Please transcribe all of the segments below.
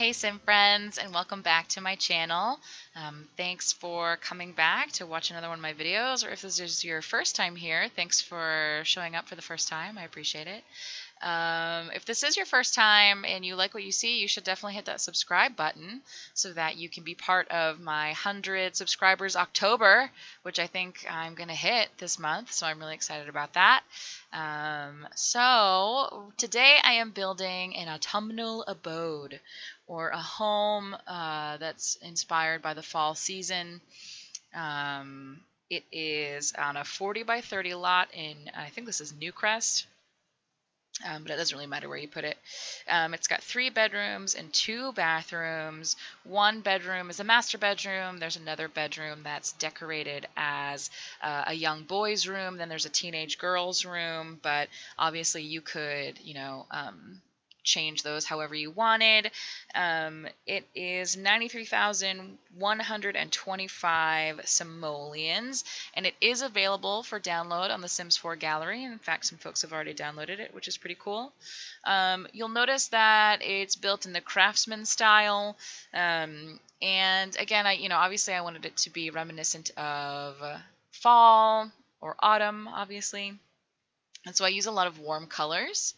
Hey Sim friends, and welcome back to my channel. Thanks for coming back to watch another one of my videos, or if this is your first time here, thanks for showing up for the first time. I appreciate it. If this is your first time and you like what you see, you should definitely hit that subscribe button so that you can be part of my 100 subscribers October, which I think I'm going to hit this month, so I'm really excited about that. So today I am building an autumnal abode, or a home that's inspired by the fall season. It is on a 40 by 30 lot in, I think this is Newcrest. But it doesn't really matter where you put it. It's got 3 bedrooms and 2 bathrooms. One bedroom is a master bedroom. There's another bedroom that's decorated as a young boy's room. Then there's a teenage girl's room. But obviously you could, change those however you wanted. It is 93,125 simoleons, and it is available for download on the Sims 4 gallery. In fact, some folks have already downloaded it, which is pretty cool. You'll notice that it's built in the craftsman style. And again, obviously I wanted it to be reminiscent of fall or autumn, obviously. And so I use a lot of warm colors.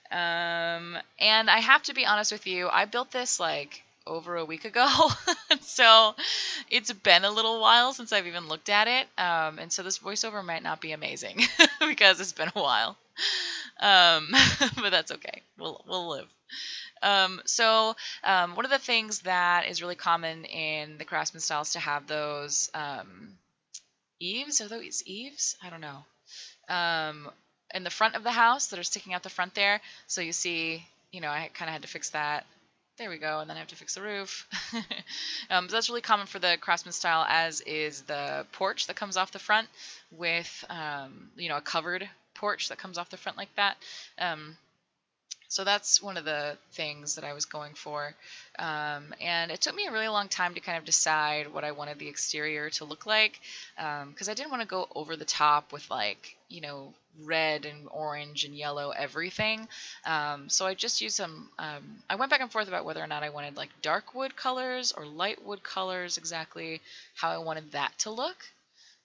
And I have to be honest with you, I built this like over a week ago, so it's been a little while since I've even looked at it, and so this voiceover might not be amazing because it's been a while, but that's okay. We'll live. One of the things that is really common in the craftsman styles to have those eaves. Are those eaves? I don't know. In the front of the house that are sticking out the front there. So you see, I kind of had to fix that. There we go. And then I have to fix the roof. So that's really common for the craftsman style, as is the porch that comes off the front with, a covered porch that comes off the front like that. So that's one of the things that I was going for. And it took me a really long time to kind of decide what I wanted the exterior to look like, because I didn't want to go over the top with red and orange and yellow everything. So I just used some, I went back and forth about whether or not I wanted like dark wood colors or light wood colors, exactly how I wanted that to look.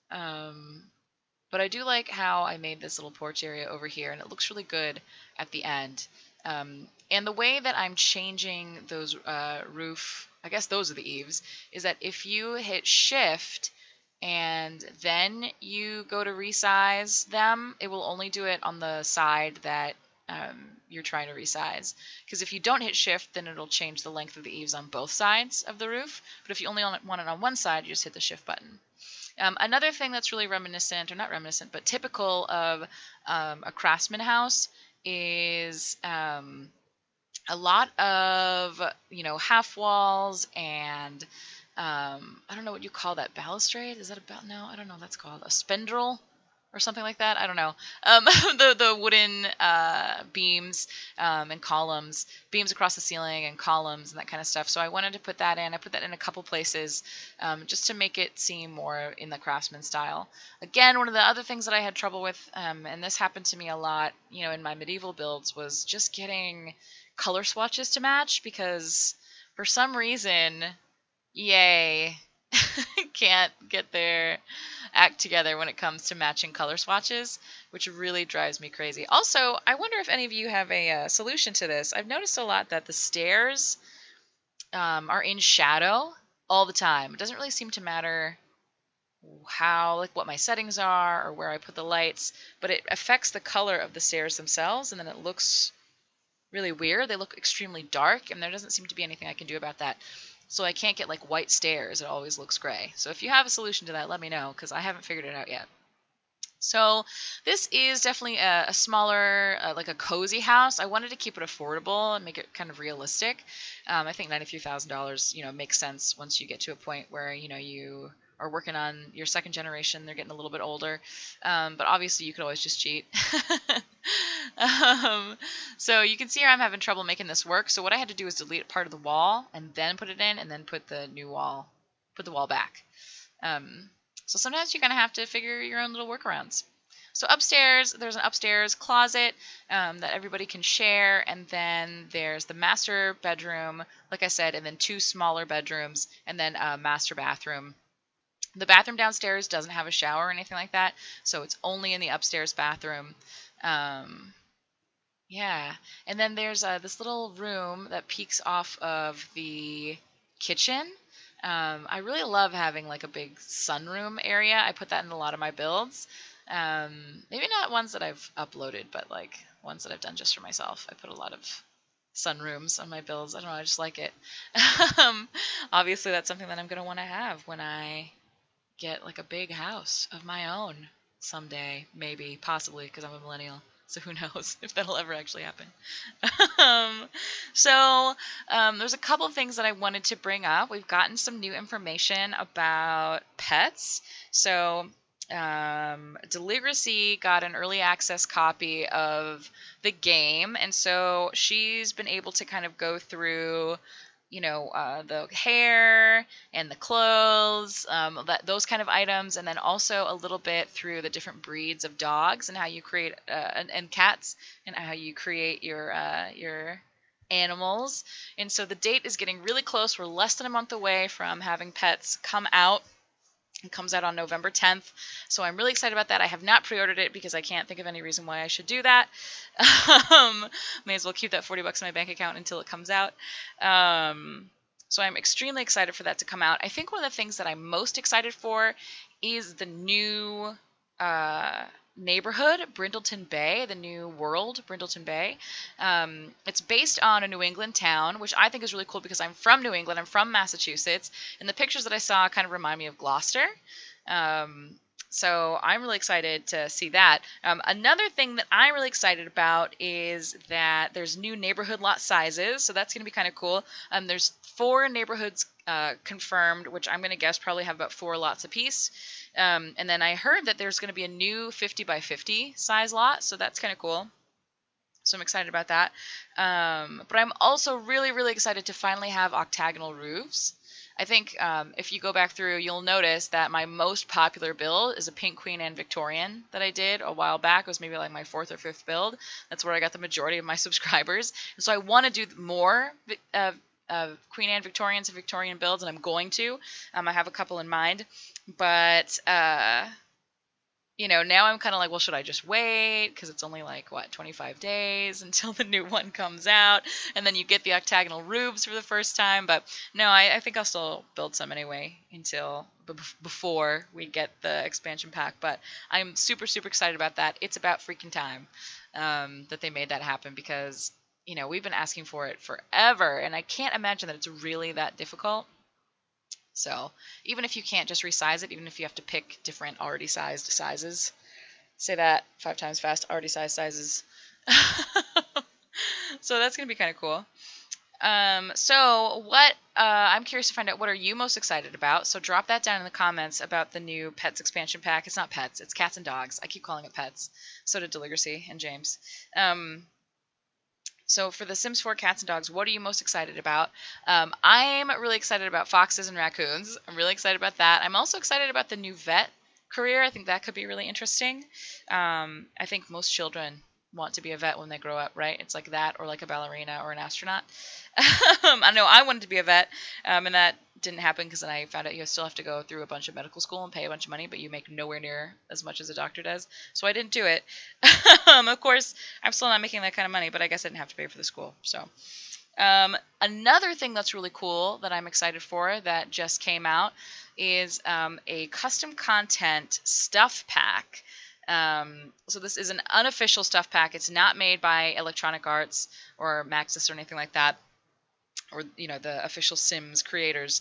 But I do like how I made this little porch area over here, and it looks really good at the end. And the way that I'm changing those roof, I guess those are the eaves, is that if you hit shift and then you go to resize them, it will only do it on the side that you're trying to resize. Because if you don't hit shift, then it'll change the length of the eaves on both sides of the roof. But if you only want it on one side, you just hit the shift button. Another thing that's really reminiscent, or not reminiscent, but typical of a craftsman house is a lot of, half walls and I don't know what you call that, balustrade? Is that no, I don't know what that's called. A spindle or something like that? I don't know. The wooden beams and columns, beams across the ceiling and columns and that kind of stuff. So I wanted to put that in. I put that in a couple places just to make it seem more in the craftsman style. Again, one of the other things that I had trouble with, and this happened to me a lot, in my medieval builds, was just getting color swatches to match, because for some reason, EA can't get their act together when it comes to matching color swatches, which really drives me crazy. Also, I wonder if any of you have a solution to this. I've noticed a lot that the stairs are in shadow all the time. It doesn't really seem to matter what my settings are or where I put the lights, but it affects the color of the stairs themselves, and then it looks really weird. They look extremely dark, and there doesn't seem to be anything I can do about that. So I can't get like white stairs. It always looks gray. So if you have a solution to that, let me know, because I haven't figured it out yet. So this is definitely a smaller, like a cozy house. I wanted to keep it affordable and make it kind of realistic. I think $93,000, makes sense once you get to a point where, you are working on your second generation. They're getting a little bit older. But obviously you could always just cheat. So you can see here I'm having trouble making this work. So what I had to do is delete part of the wall and then put it in, and then put the wall back. So sometimes you're going to have to figure your own little workarounds. So upstairs, there's an upstairs closet that everybody can share, and then there's the master bedroom, like I said, and then 2 smaller bedrooms, and then a master bathroom. The bathroom downstairs doesn't have a shower or anything like that, so it's only in the upstairs bathroom. Um, yeah, and then there's this little room that peeks off of the kitchen. I really love having like a big sunroom area. I put that in a lot of my builds. Maybe not ones that I've uploaded, but like ones that I've done just for myself. I put a lot of sunrooms on my builds. I don't know, I just like it. Obviously, that's something that I'm going to want to have when I get like a big house of my own someday, maybe, possibly, because I'm a millennial. So who knows if that'll ever actually happen. um, so there's a couple of things that I wanted to bring up. We've gotten some new information about pets. So Deligracy got an early access copy of the game, and so she's been able to kind of go through the hair and the clothes, those kind of items, and then also a little bit through the different breeds of dogs and how you create and cats and how you create your animals. And so the date is getting really close. We're less than a month away from having pets come out. It comes out on November 10th, so I'm really excited about that. I have not pre-ordered it because I can't think of any reason why I should do that. May as well keep that $40 in my bank account until it comes out. So I'm extremely excited for that to come out. I think one of the things that I'm most excited for is the new neighborhood, Brindleton Bay, the new world, Brindleton Bay. It's based on a New England town, which I think is really cool because I'm from New England. I'm from Massachusetts, and the pictures that I saw kind of remind me of Gloucester. So I'm really excited to see that. Another thing that I'm really excited about is that there's new neighborhood lot sizes, so that's going to be kind of cool. There's 4 neighborhoods confirmed, which I'm going to guess probably have about 4 lots apiece. And then I heard that there's going to be a new 50 by 50 size lot, so that's kind of cool. So I'm excited about that. But I'm also really, really excited to finally have octagonal roofs. I think if you go back through, you'll notice that my most popular build is a Pink Queen and Victorian that I did a while back. It was maybe like my 4th or 5th build. That's where I got the majority of my subscribers. And so I want to do more Queen Anne Victorians and Victorian builds, and I'm going to. I have a couple in mind. But, now I'm kind of like, well, should I just wait? Because it's only like, 25 days until the new one comes out. And then you get the octagonal roofs for the first time. But no, I think I'll still build some anyway until before we get the expansion pack. But I'm super, super excited about that. It's about freaking time that they made that happen because, we've been asking for it forever. And I can't imagine that it's really that difficult. So even if you can't just resize it, even if you have to pick different already sized sizes, say that 5 times fast, already sized sizes. So that's going to be kind of cool. So what I'm curious to find out, what are you most excited about? So drop that down in the comments about the new Pets expansion pack. It's not pets, it's cats and dogs. I keep calling it pets. So did Deligracy and James. So for The Sims 4 Cats and Dogs, what are you most excited about? I'm really excited about foxes and raccoons. I'm really excited about that. I'm also excited about the new vet career. I think that could be really interesting. I think most children want to be a vet when they grow up, right? It's like that or like a ballerina or an astronaut. I know I wanted to be a vet, and that didn't happen because then I found out you still have to go through a bunch of medical school and pay a bunch of money, but you make nowhere near as much as a doctor does. So I didn't do it. Of course, I'm still not making that kind of money, but I guess I didn't have to pay for the school. So another thing that's really cool that I'm excited for that just came out is a custom content stuff pack. So this is an unofficial stuff pack. It's not made by Electronic Arts or Maxis or anything like that, or the official Sims creators,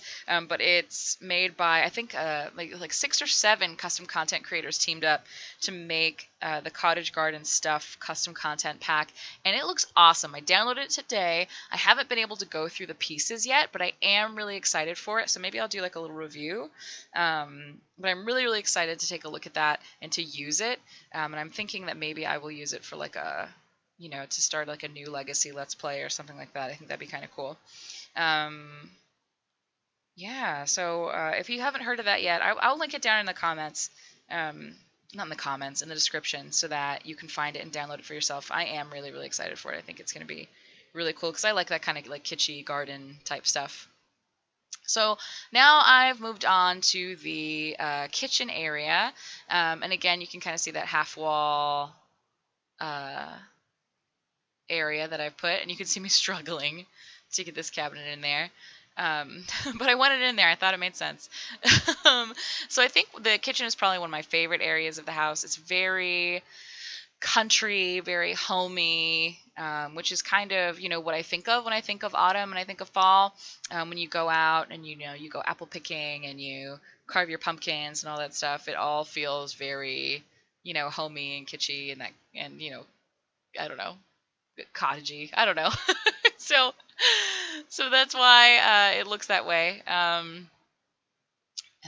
but it's made by I think like 6 or 7 custom content creators teamed up to make the Cottage Garden Stuff custom content pack, and it looks awesome. I downloaded it today. I haven't been able to go through the pieces yet, but I am really excited for it, so maybe I'll do like a little review. But I'm really, really excited to take a look at that and to use it, and I'm thinking that maybe I will use it for like a to start like a new Legacy Let's Play or something like that. I think that'd be kind of cool. Yeah, so if you haven't heard of that yet, I'll link it down in the comments. not in the comments, in the description, so that you can find it and download it for yourself. I am really, really excited for it. I think it's going to be really cool because I like that kind of like kitschy garden type stuff. So now I've moved on to the kitchen area, and again, you can kind of see that half wall area that I've put, and you can see me struggling to get this cabinet in there. But I wanted it in there. I thought it made sense. So I think the kitchen is probably one of my favorite areas of the house. It's very country, very homey, which is kind of, what I think of when I think of autumn and I think of fall. When you go out and, you go apple picking and you carve your pumpkins and all that stuff, it all feels very, homey and kitschy and I don't know, cottagey. I don't know. so, so that's why it looks that way. And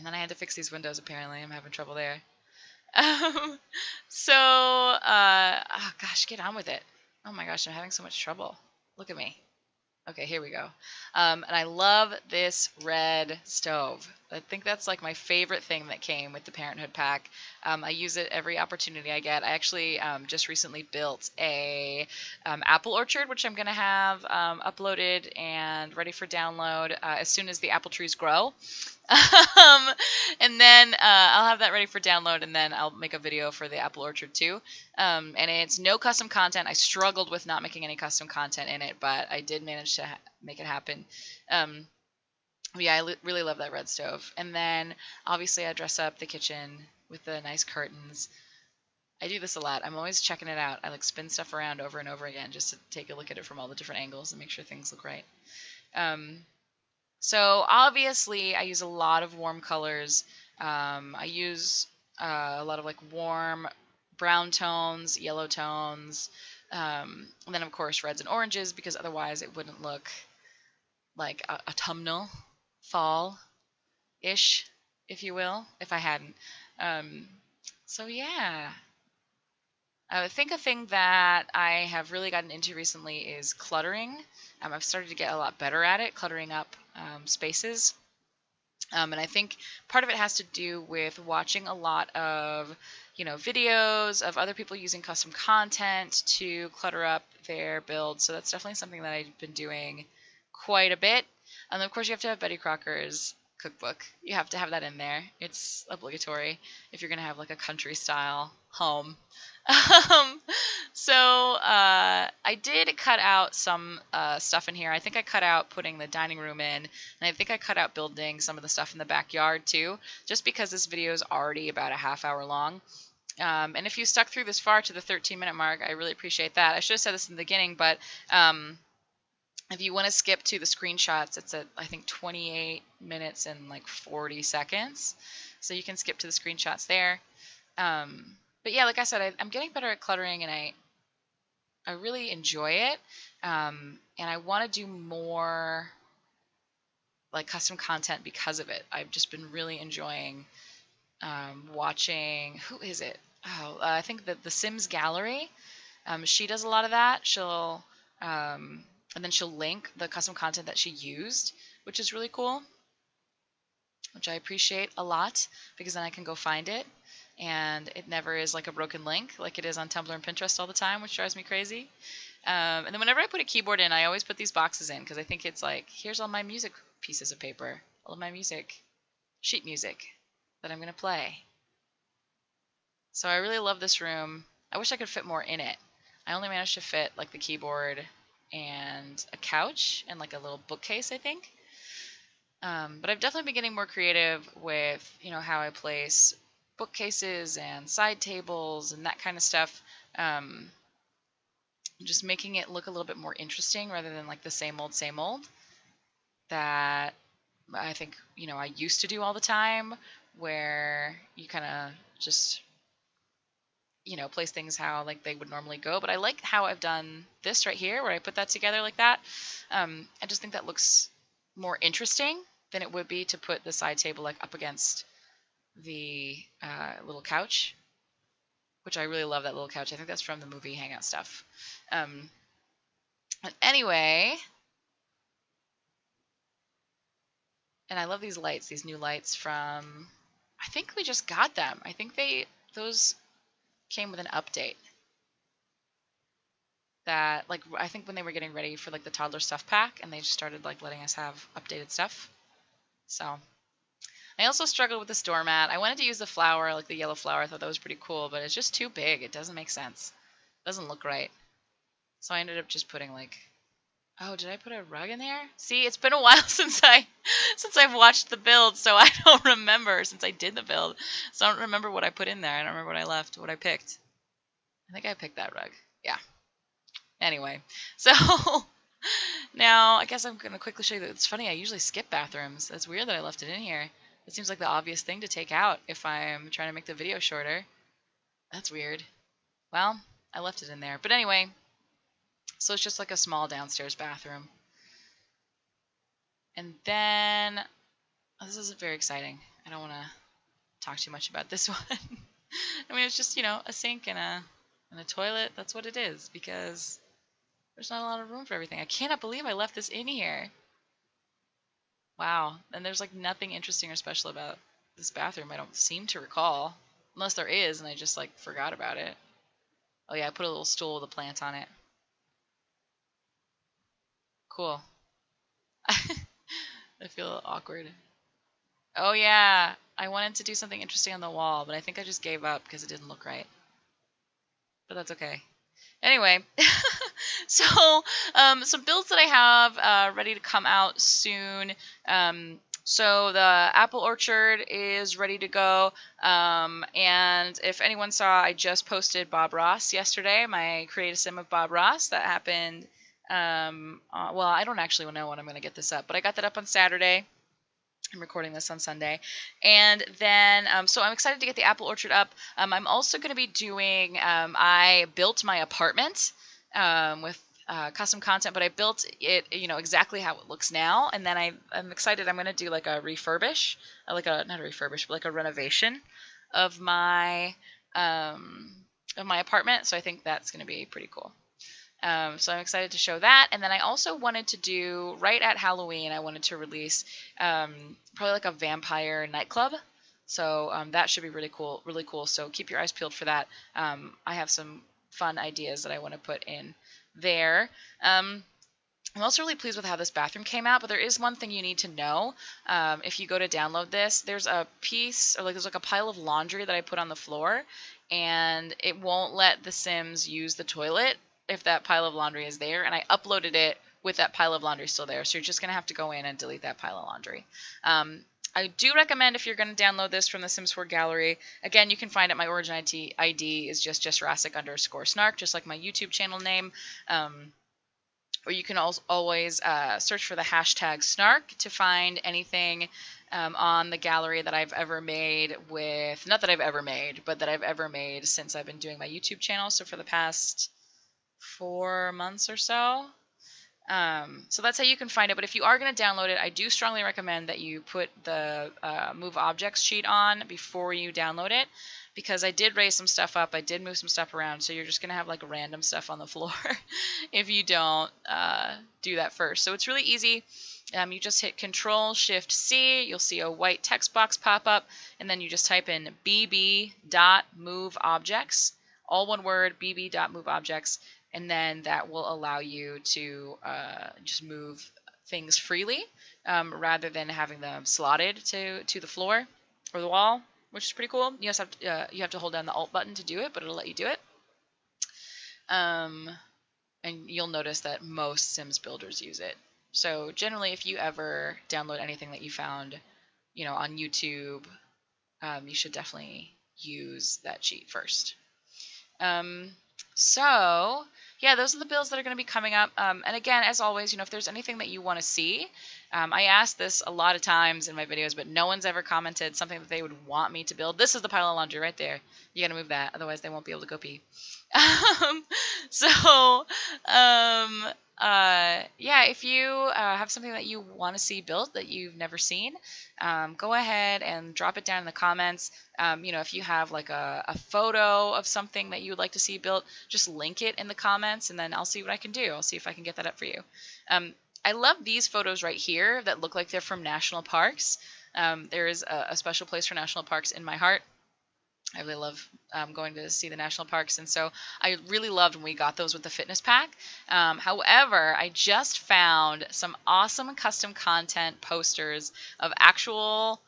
then I had to fix these windows. Apparently, I'm having trouble there. Um, oh gosh, get on with it. Oh my gosh, I'm having so much trouble. Look at me. Okay, here we go. And I love this red stove. I think that's like my favorite thing that came with the Parenthood pack. I use it every opportunity I get. I actually just recently built a apple orchard, which I'm going to have uploaded and ready for download as soon as the apple trees grow. And then I'll have that ready for download, and then I'll make a video for the apple orchard too. And it's no custom content. I struggled with not making any custom content in it, but I did manage to make it happen. Yeah, I really love that red stove. And then obviously I dress up the kitchen with the nice curtains. I do this a lot. I'm always checking it out. I like spin stuff around over and over again just to take a look at it from all the different angles and make sure things look right. So obviously I use a lot of warm colors. I use a lot of like warm brown tones, yellow tones, and then of course reds and oranges, because otherwise it wouldn't look like autumnal, fall-ish, if you will, if I hadn't. So yeah. I think a thing that I have really gotten into recently is cluttering. I've started to get a lot better at it, cluttering up spaces. And I think part of it has to do with watching a lot of, videos of other people using custom content to clutter up their builds. So that's definitely something that I've been doing quite a bit. And of course, you have to have Betty Crocker's cookbook. You have to have that in there. It's obligatory if you're going to have like a country style home. I did cut out some stuff in here. I think I cut out putting the dining room in, and I think I cut out building some of the stuff in the backyard too, just because this video is already about a half hour long. And if you stuck through this far to the 13-minute mark, I really appreciate that. I should have said this in the beginning, but if you want to skip to the screenshots, it's at, I think, 28 minutes and like 40 seconds. So you can skip to the screenshots there. But yeah, like I said, I'm getting better at cluttering, and I really enjoy it. And I want to do more like custom content because of it. I've just been really enjoying watching, who is it? Oh, I think that the Sims Gallery. She does a lot of that. She'll and then she'll link the custom content that she used, which is really cool, which I appreciate a lot, because then I can go find it, and it never is like a broken link like it is on Tumblr and Pinterest all the time, which drives me crazy. And then whenever I put a keyboard in, I always put these boxes in, because I think it's like, here's all my music pieces of paper, all of my music, sheet music that I'm going to play. So I really love this room. I wish I could fit more in it. I only managed to fit like the keyboard and a couch and like a little bookcase, I think. But I've definitely been getting more creative with, how I place bookcases and side tables and that kind of stuff. Just making it look a little bit more interesting rather than like the same old that I think, I used to do all the time, where you kind of just, place things how like they would normally go. But I like how I've done this right here, where I put that together like that. I just think that looks more interesting than it would be to put the side table like up against the little couch, which I really love that little couch. I think that's from the movie Hangout Stuff. But anyway, and I love these lights, these new lights from, I think we just got them. I think they those came with an update. That, like, I think when they were getting ready for like the toddler stuff pack, and they just started like letting us have updated stuff. So I also struggled with this doormat. I wanted to use the flower, like the yellow flower. I thought that was pretty cool, but it's just too big. It doesn't make sense. It doesn't look right. So I ended up just putting like, oh, did I put a rug in there? See, it's been a while since I've watched the build, so I don't remember since I did the build. So I don't remember what I put in there. I don't remember what I left, what I picked. I think I picked that rug. Yeah. Anyway, so now I guess I'm going to quickly show you that it's funny. I usually skip bathrooms. That's weird that I left it in here. It seems like the obvious thing to take out if I'm trying to make the video shorter. That's weird. Well, I left it in there. But anyway, so it's just like a small downstairs bathroom. And then, oh, this isn't very exciting. I don't want to talk too much about this one. I mean, it's just, you know, a sink and a toilet. That's what it is, because there's not a lot of room for everything. I cannot believe I left this in here. Wow. And there's like nothing interesting or special about this bathroom. I don't seem to recall. Unless there is, and I just like forgot about it. Oh yeah, I put a little stool with a plant on it. Cool. I feel awkward. Oh yeah, I wanted to do something interesting on the wall, but I think I just gave up because it didn't look right. But that's okay. Anyway, so some builds that I have ready to come out soon. So the apple orchard is ready to go. And if anyone saw, I just posted Bob Ross yesterday, my Create a Sim of Bob Ross. That happened. Well, I don't actually know when I'm going to get this up, but I got that up on Saturday. I'm recording this on Sunday. And then, so I'm excited to get the apple orchard up. I'm also going to be doing, I built my apartment with custom content, but I built it, you know, exactly how it looks now. And then I'm excited. I'm going to do like a refurbish, like a, not a refurbish, but like a renovation of my apartment. So I think that's going to be pretty cool. So I'm excited to show that. And then I also wanted to do, right at Halloween, I wanted to release probably like a vampire nightclub. So that should be really cool, really cool. So keep your eyes peeled for that. I have some fun ideas that I want to put in there. I'm also really pleased with how this bathroom came out, but there is one thing you need to know. If you go to download this, there's a piece, or like there's like a pile of laundry that I put on the floor, and it won't let the Sims use the toilet if that pile of laundry is there, and I uploaded it with that pile of laundry still there, so you're just going to have to go in and delete that pile of laundry. I do recommend, if you're going to download this from the Sims 4 gallery, again, you can find it, my origin ID is just jessrassic-snark, just like my YouTube channel name, or you can always search for the hashtag snark to find anything on the gallery that I've ever made with, not that I've ever made, but that I've ever made since I've been doing my YouTube channel, so for the past 4 months or so. So that's how you can find it. But if you are going to download it, I do strongly recommend that you put the Move Objects sheet on before you download it, because I did raise some stuff up. I did move some stuff around, so you're just going to have like random stuff on the floor if you don't do that first. So it's really easy. You just hit Control-Shift-C. You'll see a white text box pop up, and then you just type in bb.moveobjects, all one word, bb.moveobjects. And then that will allow you to just move things freely rather than having them slotted to the floor or the wall, which is pretty cool. You just have to hold down the Alt button to do it, but it'll let you do it. And you'll notice that most Sims builders use it. So generally, if you ever download anything that you found, you know, on YouTube, you should definitely use that sheet first. So yeah, those are the builds that are going to be coming up. And again, as always, you know, if there's anything that you want to see, I asked this a lot of times in my videos, but no one's ever commented something that they would want me to build. This is the pile of laundry right there. You got to move that, otherwise they won't be able to go pee. Yeah, if you have something that you want to see built that you've never seen, go ahead and drop it down in the comments. You know, if you have like a photo of something that you would like to see built, just link it in the comments, and then I'll see what I can do. I'll see if I can get that up for you. I love these photos right here that look like they're from national parks. There is a special place for national parks in my heart. I really love going to see the national parks, and so I really loved when we got those with the fitness pack. However, I just found some awesome custom content posters of actual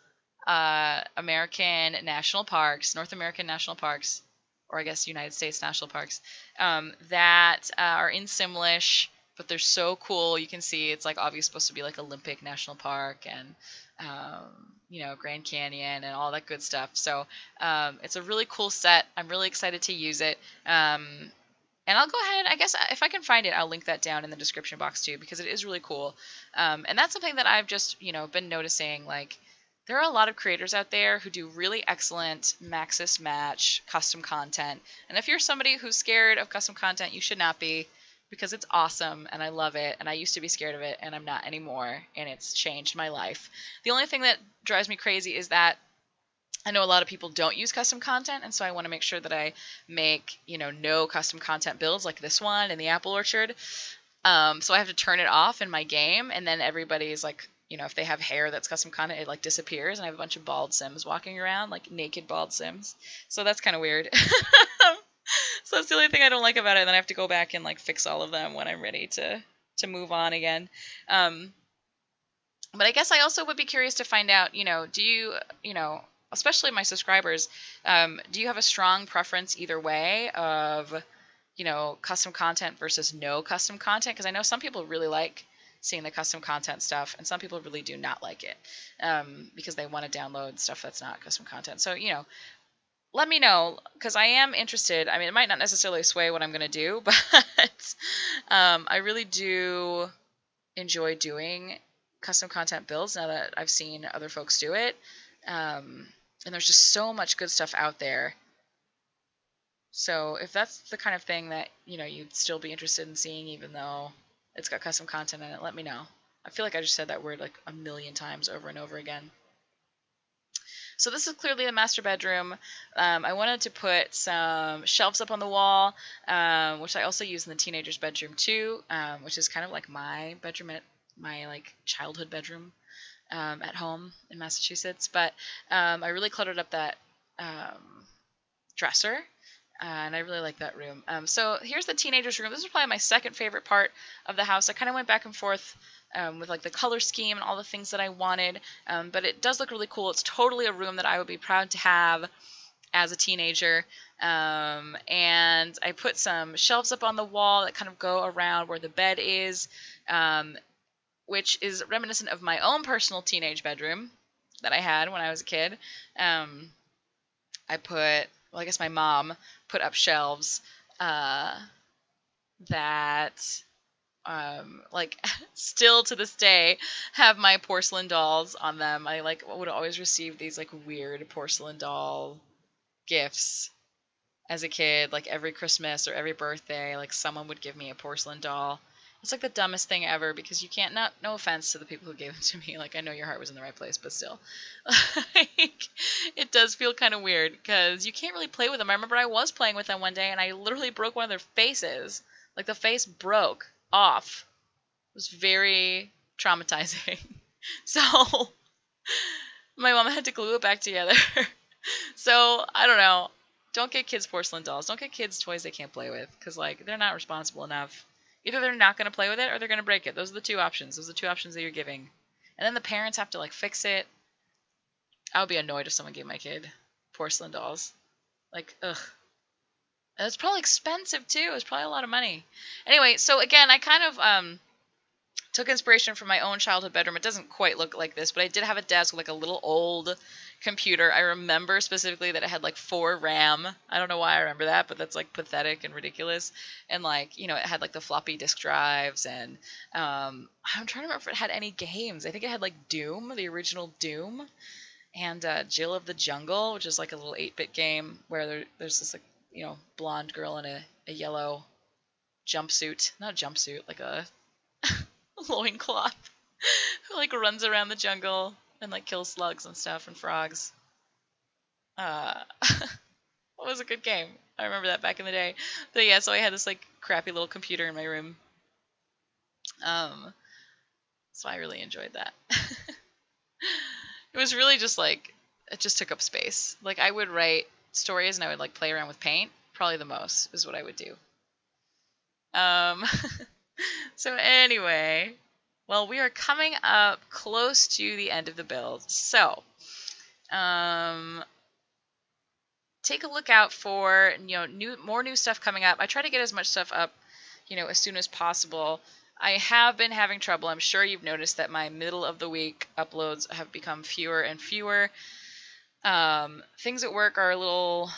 American national parks, North American national parks, or I guess United States national parks, that are in Simlish, but they're so cool. You can see it's like obviously supposed to be like Olympic National Park and Grand Canyon and all that good stuff. So it's a really cool set. I'm really excited to use it. And I'll go ahead, I guess, if I can find it, I'll link that down in the description box too, because it is really cool. And that's something that I've just, been noticing. Like, there are a lot of creators out there who do really excellent Maxis Match custom content. And if you're somebody who's scared of custom content, you should not be, because it's awesome and I love it. And I used to be scared of it and I'm not anymore. And it's changed my life. The only thing that drives me crazy is that I know a lot of people don't use custom content, and so I want to make sure that I make, no custom content builds like this one in the Apple Orchard. So I have to turn it off in my game, and then everybody's like, if they have hair that's custom content, it like disappears, and I have a bunch of bald Sims walking around, like naked bald Sims. So that's kind of weird. So that's the only thing I don't like about it, and then I have to go back and like fix all of them when I'm ready to move on again. But I guess I also would be curious to find out, do you, especially my subscribers, do you have a strong preference either way of, custom content versus no custom content? Because I know some people really like seeing the custom content stuff, and some people really do not like it because they want to download stuff that's not custom content. So, let me know, because I am interested. I mean, it might not necessarily sway what I'm going to do, but I really do enjoy doing custom content builds now that I've seen other folks do it. And there's just so much good stuff out there. So if that's the kind of thing that, you'd still be interested in seeing, even though it's got custom content in it, let me know. I feel like I just said that word like a million times over and over again. So this is clearly the master bedroom. I wanted to put some shelves up on the wall, which I also use in the teenager's bedroom too, which is kind of like my bedroom my like childhood bedroom. At home in Massachusetts, but I really cluttered up that dresser, and I really like that room. So here's the teenager's room. This is probably my second favorite part of the house. I kind of went back and forth with like the color scheme and all the things that I wanted, but it does look really cool. It's totally a room that I would be proud to have as a teenager. And I put some shelves up on the wall that kind of go around where the bed is, which is reminiscent of my own personal teenage bedroom that I had when I was a kid. I guess my mom put up shelves that, like, still to this day have my porcelain dolls on them. I, like, would always receive these, like, weird porcelain doll gifts as a kid. Like, every Christmas or every birthday, like, someone would give me a porcelain doll. It's like the dumbest thing ever, because you can't, no offense to the people who gave them to me, like, I know your heart was in the right place, but still, like, it does feel kind of weird, because you can't really play with them. I remember I was playing with them one day, and I literally broke one of their faces. Like, the face broke off. It was very traumatizing. So, my mom had to glue it back together. So, I don't know. Don't get kids porcelain dolls. Don't get kids toys they can't play with, because, like, they're not responsible enough. Either they're not going to play with it or they're going to break it. Those are the two options. Those are the two options that you're giving. And then the parents have to, like, fix it. I would be annoyed if someone gave my kid porcelain dolls. Like, ugh. And it's probably expensive, too. It's probably a lot of money. Anyway, so again, I kind of took inspiration from my own childhood bedroom. It doesn't quite look like this, but I did have a desk with, like, a little old computer. I remember specifically that it had like 4 RAM. I don't know why I remember that, but that's like pathetic and ridiculous. And like, it had like the floppy disk drives, and I'm trying to remember if it had any games. I think it had like Doom, the original Doom, and Jill of the Jungle, which is like a little 8-bit game where there's this like, blonde girl in a yellow jumpsuit, not a jumpsuit, like a loincloth, who like runs around the jungle and like kills slugs and stuff and frogs. It was a good game. I remember that back in the day. But yeah, so I had this like crappy little computer in my room. So I really enjoyed that. It was really just like, it just took up space. Like, I would write stories and I would like play around with paint, probably the most is what I would do. Um, so anyway, well, we are coming up close to the end of the build. So, take a look out for, more new stuff coming up. I try to get as much stuff up, as soon as possible. I have been having trouble. I'm sure you've noticed that my middle of the week uploads have become fewer and fewer. Things at work are a little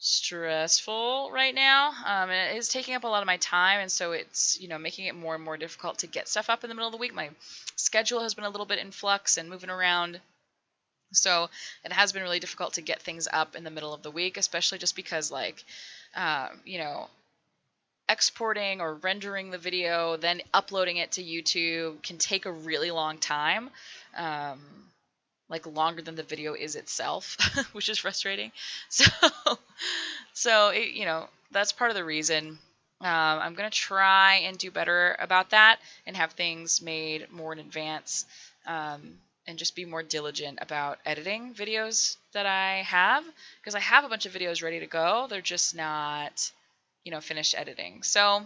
stressful right now, and it is taking up a lot of my time, and so it's making it more and more difficult to get stuff up in the middle of the week. My schedule has been a little bit in flux and moving around, so it has been really difficult to get things up in the middle of the week, especially just because exporting or rendering the video, then uploading it to YouTube can take a really long time. Like longer than the video is itself, which is frustrating. So that's part of the reason. I'm going to try and do better about that and have things made more in advance, and just be more diligent about editing videos that I have, because I have a bunch of videos ready to go. They're just not, finished editing. So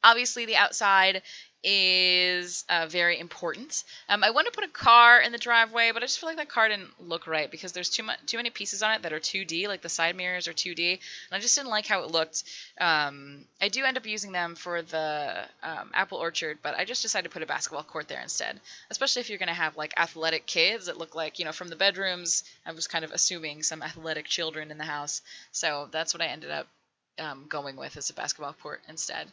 obviously the outside is very important. I want to put a car in the driveway, but I just feel like that car didn't look right because there's too many pieces on it that are 2D, like the side mirrors are 2D, and I just didn't like how it looked. I do end up using them for the apple orchard, but I just decided to put a basketball court there instead, especially if you're going to have like athletic kids that look like, from the bedrooms, I was kind of assuming some athletic children in the house, so that's what I ended up going with as a basketball court instead.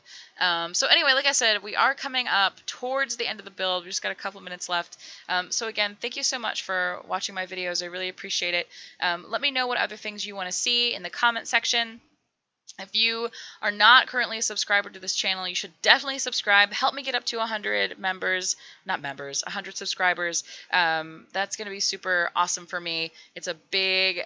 So anyway, like I said, we are coming up towards the end of the build. We just got a couple minutes left. So again, thank you so much for watching my videos. I really appreciate it. Let me know what other things you want to see in the comment section. If you are not currently a subscriber to this channel, you should definitely subscribe. Help me get up to 100 100 subscribers. That's going to be super awesome for me. It's a big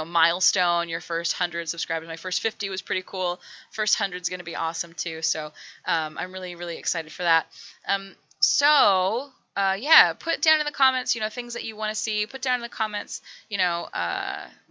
milestone, your first 100 subscribers. My first 50 was pretty cool. First 100 is going to be awesome too. So I'm really, really excited for that. Yeah, put down in the comments, things that you want to see. Put down in the comments,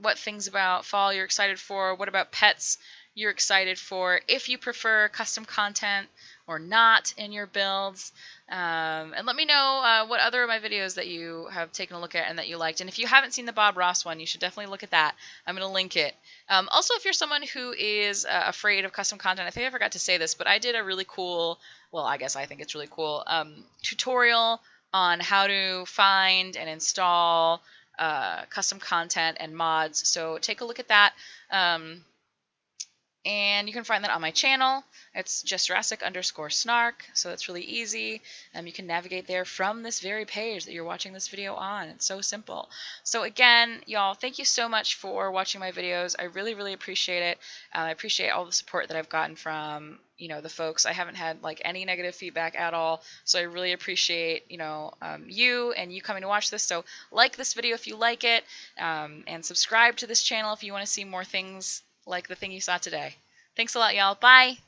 what things about fall you're excited for. What about pets you're excited for. If you prefer custom content or not in your builds. And let me know what other of my videos that you have taken a look at and that you liked. And if you haven't seen the Bob Ross one, you should definitely look at that. I'm going to link it. Also, if you're someone who is afraid of custom content, I think I forgot to say this, but I did a really cool, well, I guess I think it's really cool, tutorial on how to find and install custom content and mods. So take a look at that. And you can find that on my channel. It's jessrassic-snark, so that's really easy. You can navigate there from this very page that you're watching this video on. It's so simple. So again, y'all, thank you so much for watching my videos. I really, really appreciate it. I appreciate all the support that I've gotten from, the folks. I haven't had like any negative feedback at all. So I really appreciate, you and you coming to watch this. So like this video if you like it, and subscribe to this channel if you want to see more things like the thing you saw today. Thanks a lot, y'all. Bye.